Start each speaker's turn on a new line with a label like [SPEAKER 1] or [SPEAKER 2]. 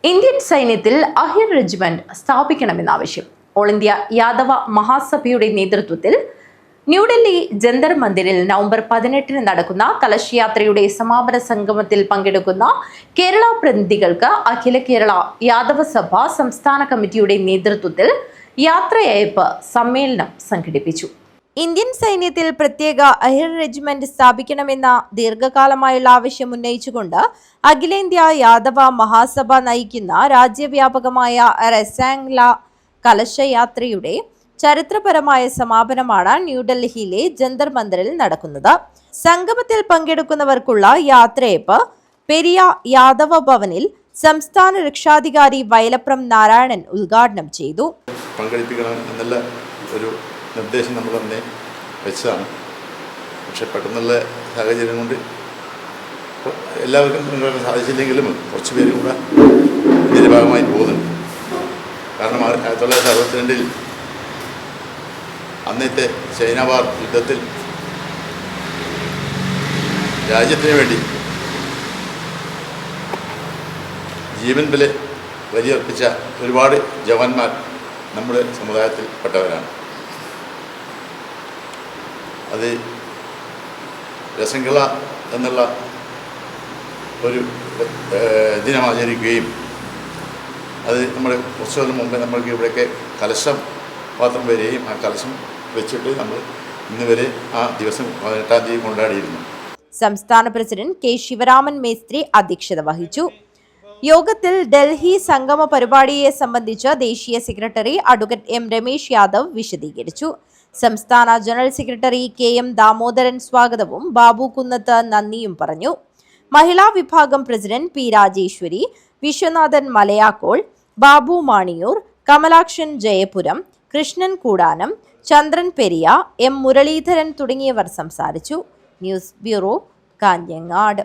[SPEAKER 1] Indian സൈന്യത്തിൽ Ahir regiment സ്ഥാപിക്കണമെന്ന ആവശ്യം. All India യാദവ മഹാസഭയുടെ നേതൃത്വത്തിൽ ന്യൂഡൽഹി ജന്തർ മന്ദിറിൽ നവംബർ 18 നടക്കുന്ന കലശ് യാത്രയുടെ സമാപന സംഗമത്തിൽ പങ്കെടുക്കുന്ന കേരള പ്രതിനിധികൾക്ക് അഖില കേരള യാദവ സഭ സംസ്ഥാന കമ്മിറ്റിയുടെ നേതൃത്വത്തിൽ യാത്രയയപ്പ് സമ്മേളനം സംഘടിപ്പിച്ചു. ഇന്ത്യൻ സൈന്യത്തിൽ പ്രത്യേക അഹിർ റെജിമെന്റ് സ്ഥാപിക്കണമെന്ന ദീർഘകാലമായുള്ള ആവശ്യം ഉന്നയിച്ചുകൊണ്ട് അഖിലേന്ത്യാ യാദവ മഹാസഭ നയിക്കുന്ന രാജ്യവ്യാപകമായ റെസാംഗ്ല കലശയാത്രയുടെ ചരിത്രപരമായ സമാപനമാണ് ന്യൂഡൽഹിയിലെ ജന്തർ മന്ദിറിൽ നടക്കുന്നത്. സംഗമത്തിൽ പങ്കെടുക്കുന്നവർക്കുള്ള യാത്രയയപ്പ് പെരിയ യാദവ ഭവനിൽ സംസ്ഥാന രക്ഷാധികാരി വയലപ്രം നാരായണൻ ഉദ്ഘാടനം ചെയ്തു.
[SPEAKER 2] നിർദ്ദേശം നമ്മൾ തന്നെ വെച്ചതാണ്. പക്ഷെ പെട്ടെന്നുള്ള സാഹചര്യം കൊണ്ട് എല്ലാവർക്കും മുന്നോട്ട് സാധിച്ചില്ലെങ്കിലും കുറച്ച് പേരും കൂടെ ഇതിൻ്റെ ഭാഗമായി പോകുന്നുണ്ട്. കാരണം 1962 അന്നത്തെ ചൈന വാർ യുദ്ധത്തിൽ രാജ്യത്തിന് വേണ്ടി ജീവൻ ബലിയർപ്പിച്ച ഒരുപാട് ജവാന്മാർ നമ്മുടെ സമുദായത്തിൽ പെട്ടവരാണ്. അത് രസംഗള എന്നുള്ള ഒരു ദിനം ആചരിക്കുകയും അത് നമ്മുടെ കുറച്ച് കൊല്ലം മുമ്പേ നമ്മൾക്ക് ഇവിടെയൊക്കെ കലശം പാത്രം വരികയും ആ കലശം വെച്ചിട്ട് നമ്മൾ ഇന്ന് വരെ ആ ദിവസം 18-ാം തീയതി കൊണ്ടാടിയിരുന്നു.
[SPEAKER 1] സംസ്ഥാന പ്രസിഡന്റ് കെ ശിവരാമൻ മേസ്ത്രി അധ്യക്ഷത വഹിച്ചു. യോഗത്തിൽ ഡൽഹി സംഗമ പരിപാടിയെ സംബന്ധിച്ച് ദേശീയ secretary advocate M Ramesh Yadav വിശദീകരിച്ചു. സംസ്ഥാന general secretary K M Damodaran സ്വാഗതവും ബാബു കുന്നത്ത് നന്ദിയും പറഞ്ഞു. മഹിളാ വിഭാഗം പ്രസിഡന്റ് പി രാജേശ്വരി, വിശ്വനാഥൻ മലയാക്കോൾ, ബാബു മാണിയൂർ, കമലാക്ഷൻ ജയപുരം, കൃഷ്ണൻ കൂടാനം, ചന്ദ്രൻ പെരിയ, എം മുരളീധരൻ തുടങ്ങിയവർ സംസാരിച്ചു. News bureau, Kanhangad.